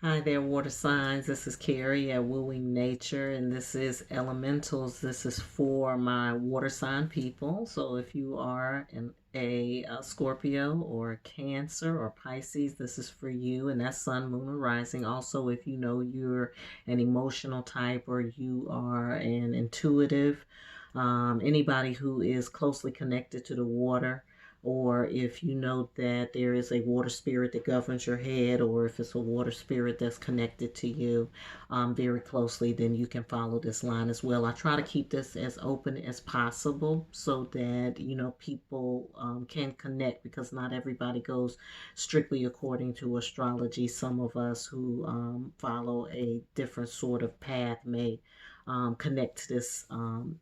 Hi there, water signs. This is Carrie at Wooing Nature, and this is Elementals. This is for my water sign people. So if you are a Scorpio or a Cancer or Pisces, this is for you, and that's Sun, Moon, or Rising. Also, if you know you're an emotional type or you are an intuitive, anybody who is closely connected to the water, or if you know that there is a water spirit that governs your head, or if it's a water spirit that's connected to you very closely, then you can follow this line as well. I try to keep this as open as possible so that people can connect, because not everybody goes strictly according to astrology. Some of us who follow a different sort of path may connect to this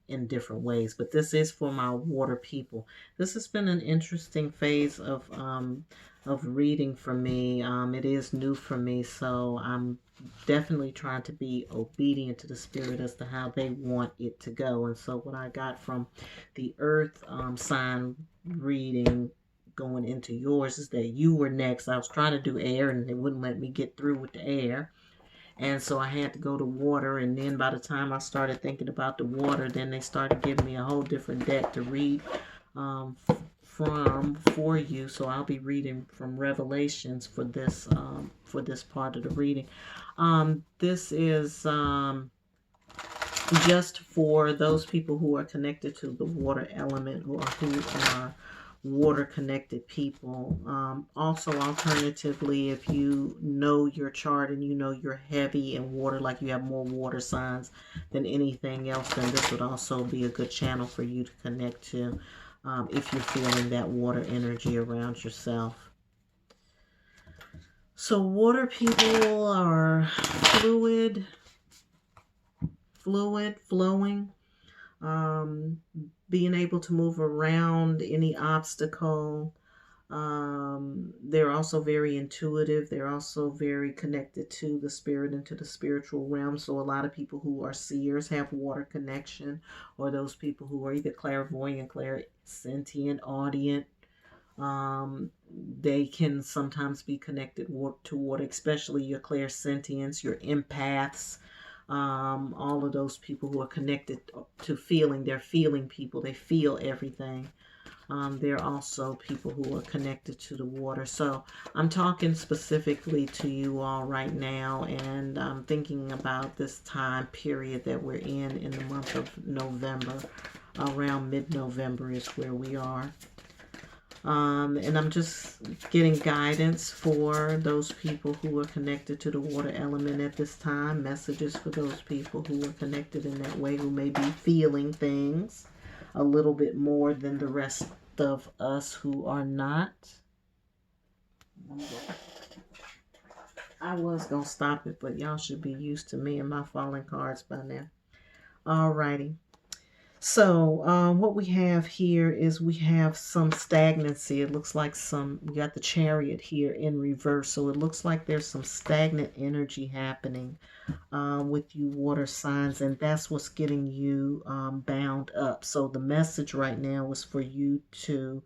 in different ways. But this is for my water people. This has been an interesting phase of reading for me. It is new for me, so I'm definitely trying to be obedient to the spirit as to how they want it to go. And so what I got from the earth sign reading going into yours is that you were next. I was trying to do air and they wouldn't let me get through with the air. And so I had to go to water. And then by the time I started thinking about the water, then they started giving me a whole different deck to read from for you. So I'll be reading from Revelations for this part of the reading. This is just for those people who are connected to the water element, or who are water connected people. Also, alternatively, if you know your chart and you know you're heavy in water, like you have more water signs than anything else, then this would also be a good channel for you to connect to, if you're feeling that water energy around yourself. So water people are flowing, being able to move around any obstacle. They're also very intuitive. They're also very connected to the spirit and to the spiritual realm. So a lot of people who are seers have water connection, or those people who are either clairvoyant, clairsentient, audient. They can sometimes be connected to water, especially your clairsentients, your empaths, all of those people who are connected to feeling. They're feeling people. They feel everything. They're also people who are connected to the water. So I'm talking specifically to you all right now, and I'm thinking about this time period that we're in the month of November. Around mid-November is where we are. And I'm just getting guidance for those people who are connected to the water element at this time. Messages for those people who are connected in that way, who may be feeling things a little bit more than the rest of us who are not. I was going to stop it, but y'all should be used to me and my falling cards by now. Alrighty. So what we have here is we have some stagnancy. It looks like we got the Chariot here in reverse. So it looks like there's some stagnant energy happening with you water signs, and that's what's getting you bound up. So the message right now is for you to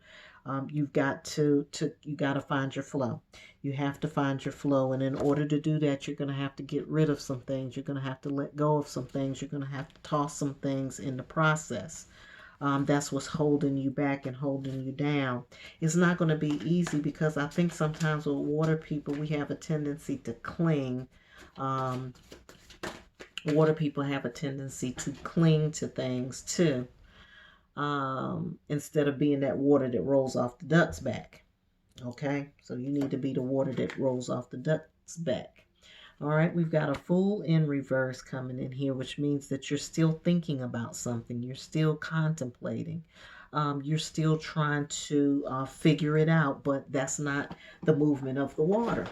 you've got to you got to find your flow. You have to find your flow, and in order to do that, you're going to have to get rid of some things. You're going to have to let go of some things. You're going to have to toss some things in the process. That's what's holding you back and holding you down. It's not going to be easy, because I think sometimes with water people, we have a tendency to cling. Water people have a tendency to cling to things too, instead of being that water that rolls off the duck's back. Okay, so you need to be the water that rolls off the duck's back. All right, we've got a Fool in reverse coming in here, which means that you're still thinking about something. You're still contemplating. You're still trying to figure it out, but that's not the movement of the water.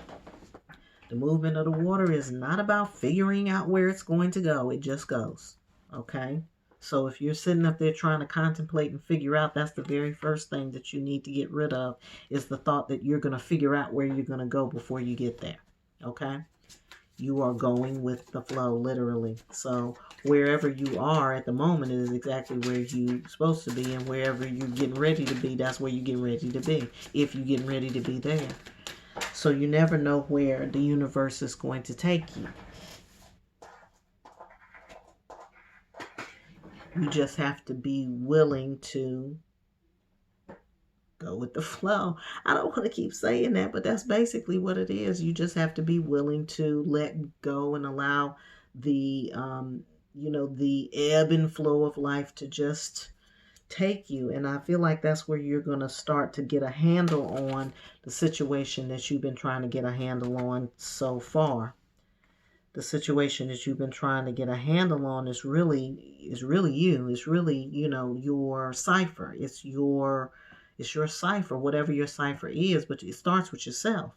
The movement of the water is not about figuring out where it's going to go. It just goes. Okay? So if you're sitting up there trying to contemplate and figure out, that's the very first thing that you need to get rid of, is the thought that you're going to figure out where you're going to go before you get there. Okay? You are going with the flow, literally. So wherever you are at the moment is exactly where you're supposed to be, and wherever you're getting ready to be, that's where you're getting ready to be, if you're getting ready to be there. So you never know where the universe is going to take you. You just have to be willing to go with the flow. I don't want to keep saying that, but that's basically what it is. You just have to be willing to let go and allow the the ebb and flow of life to just take you. And I feel like that's where you're going to start to get a handle on the situation that you've been trying to get a handle on so far. The situation that you've been trying to get a handle on is really you. It's really, your cipher. It's your cipher, whatever your cipher is, but it starts with yourself.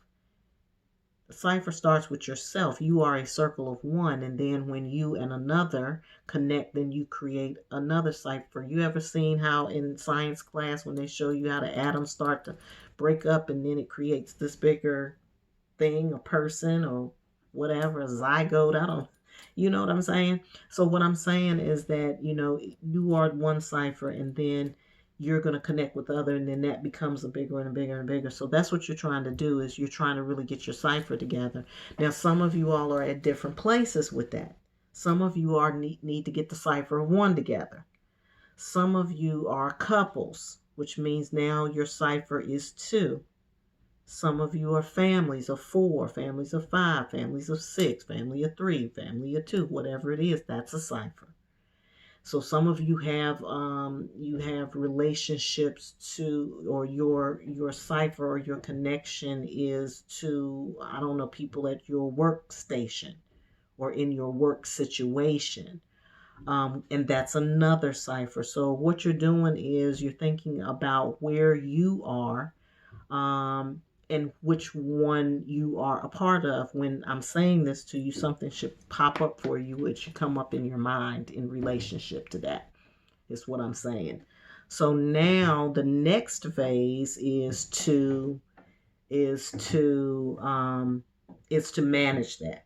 The cipher starts with yourself. You are a circle of one, and then when you and another connect, then you create another cipher. You ever seen how in science class when they show you how the atoms start to break up and then it creates this bigger thing, a person or whatever, a zygote? I don't, you know what I'm saying? So what I'm saying is that, you are one cipher, and then you're going to connect with other, and then that becomes a bigger and bigger and bigger. So that's what you're trying to do, is you're trying to really get your cipher together. Now, some of you all are at different places with that. Some of you are need to get the cipher of one together. Some of you are couples, which means now your cipher is two. Some of you are families of 4, families of 5, families of 6, family of 3, family of 2, whatever it is, that's a cipher. So some of you have relationships to, or your cipher or your connection is to, I don't know, people at your workstation or in your work situation. And that's another cipher. So what you're doing is you're thinking about where you are, and which one you are a part of. When I'm saying this to you, something should pop up for you. It should come up in your mind in relationship to that, is what I'm saying. So now the next phase is to manage that.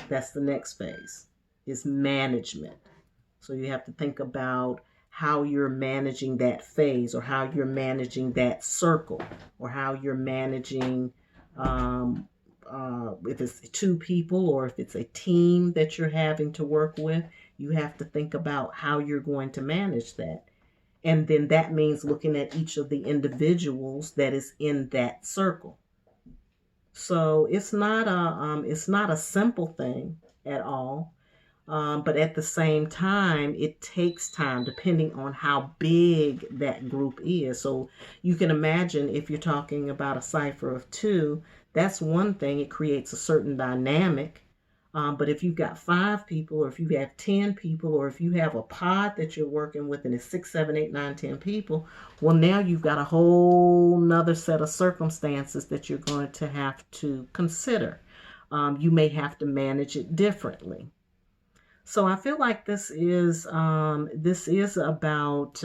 That's the next phase, is management. So you have to think about how you're managing that phase, or how you're managing that circle, or how you're managing, if it's 2 people or if it's a team that you're having to work with. You have to think about how you're going to manage that. And then that means looking at each of the individuals that is in that circle. So it's not a simple thing at all. But at the same time, it takes time depending on how big that group is. So you can imagine, if you're talking about a cipher of 2, that's one thing. It creates a certain dynamic. But if you've got 5 people, or if you have 10 people, or if you have a pod that you're working with and it's 6, 7, 8, 9, 10 people, well, now you've got a whole nother set of circumstances that you're going to have to consider. You may have to manage it differently. So I feel like this is about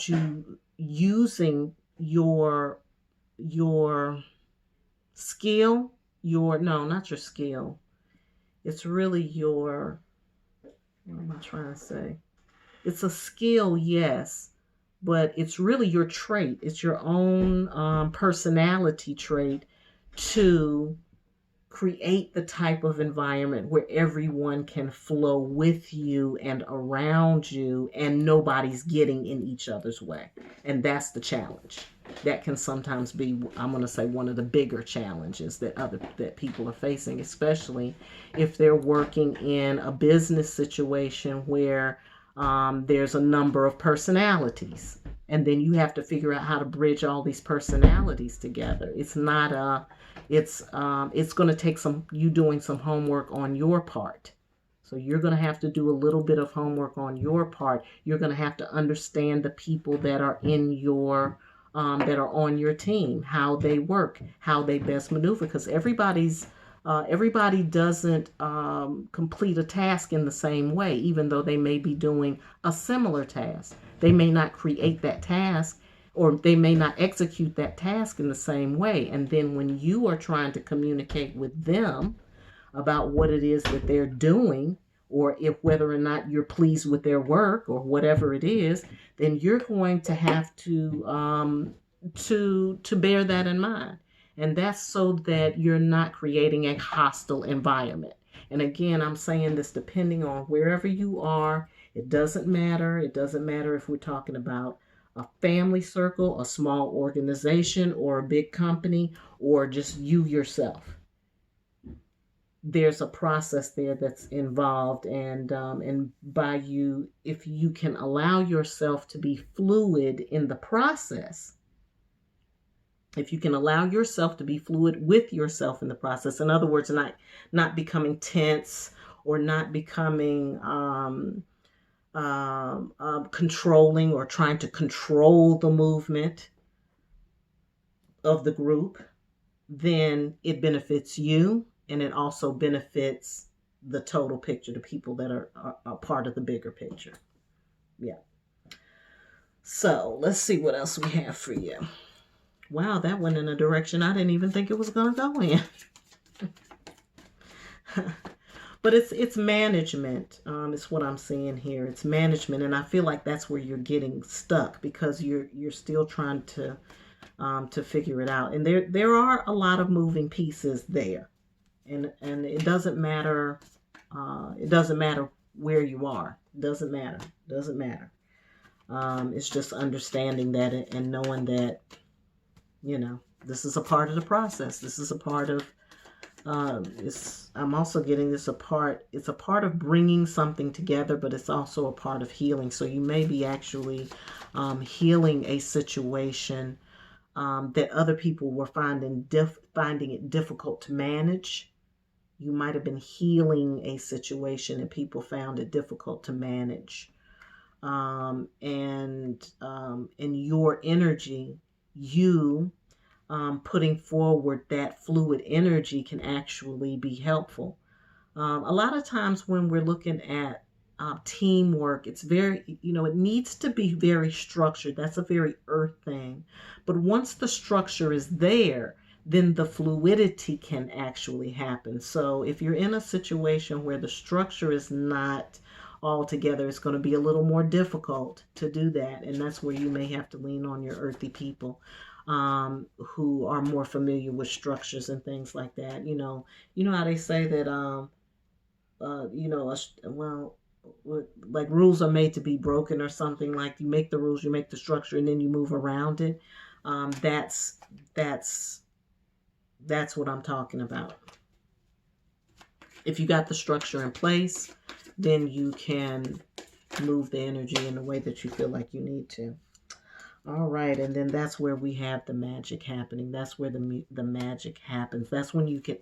you using your skill, your no, not your skill. It's really your, what am I trying to say? It's a skill, yes, but it's really your trait. It's your own personality trait to create the type of environment where everyone can flow with you and around you, and nobody's getting in each other's way. And that's the challenge. That can sometimes be, I'm going to say, one of the bigger challenges that people are facing, especially if they're working in a business situation where there's a number of personalities, and then you have to figure out how to bridge all these personalities together. It's not it's going to take you doing some homework on your part. So you're going to have to do a little bit of homework on your part. You're going to have to understand the people that are in your that are on your team, how they work, how they best maneuver, because everybody doesn't complete a task in the same way, even though they may be doing a similar task. They may not create that task, or they may not execute that task in the same way. And then when you are trying to communicate with them about what it is that they're doing, or if whether or not you're pleased with their work or whatever it is, then you're going to have to to bear that in mind. And that's so that you're not creating a hostile environment. And again, I'm saying this depending on wherever you are. It doesn't matter. It doesn't matter if we're talking about a family circle, a small organization, or a big company, or just you yourself. There's a process there that's involved, and by you, if you can allow yourself to be fluid in the process, if you can allow yourself to be fluid with yourself in the process, in other words, not becoming tense or not becoming controlling or trying to control the movement of the group, then it benefits you, and it also benefits the total picture, the people that are part of the bigger picture. Yeah. So let's see what else we have for you. Wow, that went in a direction I didn't even think it was going to go in. But it's management. It's what I'm seeing here. It's management, and I feel like that's where you're getting stuck because you're still trying to figure it out. And there are a lot of moving pieces there, and it doesn't matter. It doesn't matter where you are. It doesn't matter. It doesn't matter. It's just understanding that and knowing that, this is a part of the process. This is a part of, I'm also getting this it's a part of bringing something together, but it's also a part of healing. So you may be actually healing a situation that other people were finding it difficult to manage. You might have been healing a situation and people found it difficult to manage. And in your energy, you putting forward that fluid energy can actually be helpful. A lot of times when we're looking at teamwork, it's very, it needs to be very structured. That's a very earth thing. But once the structure is there, then the fluidity can actually happen. So if you're in a situation where the structure is not all together, it's going to be a little more difficult to do that. And that's where you may have to lean on your earthy people who are more familiar with structures and things like that. You know how they say that, like rules are made to be broken or something. Like you make the rules, you make the structure, and then you move around it. That's what I'm talking about. If you got the structure in place, then you can move the energy in the way that you feel like you need to. All right, and then that's where we have the magic happening. That's where the magic happens. That's when you can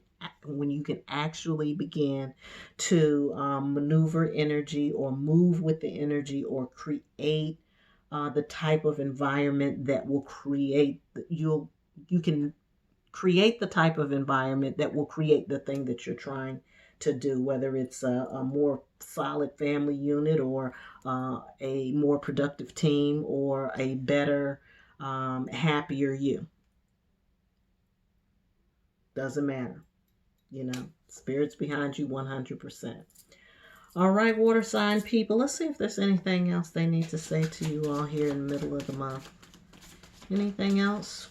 actually begin to maneuver energy or move with the energy or create the type of environment that will create you can create the type of environment that will create the thing that you're trying to do, whether it's a more solid family unit or a more productive team or a better, happier you. Doesn't matter. Spirit's behind you 100%. All right, water sign people, let's see if there's anything else they need to say to you all here in the middle of the month. Anything else?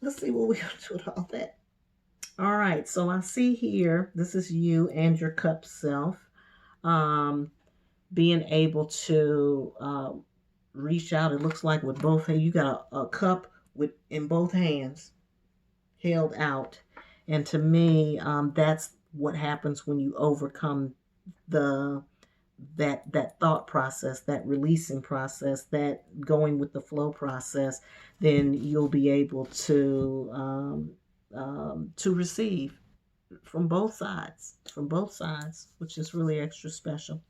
Let's see what we're going to do with all that. All right, so I see here, this is you and your cup self being able to reach out. It looks like with both hands, you got a cup in both hands held out. And to me, that's what happens when you overcome that thought process, that releasing process, that going with the flow process. Then you'll be able to receive from both sides, which is really extra special.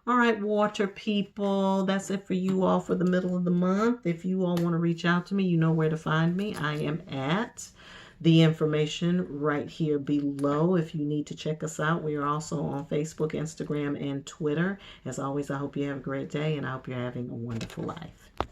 All right, water people, that's it for you all for the middle of the month. If you all want to reach out to me, you know where to find me. I am at the information right here below. If you need to check us out, we are also on Facebook, Instagram, and Twitter. As always, I hope you have a great day, and I hope you're having a wonderful life.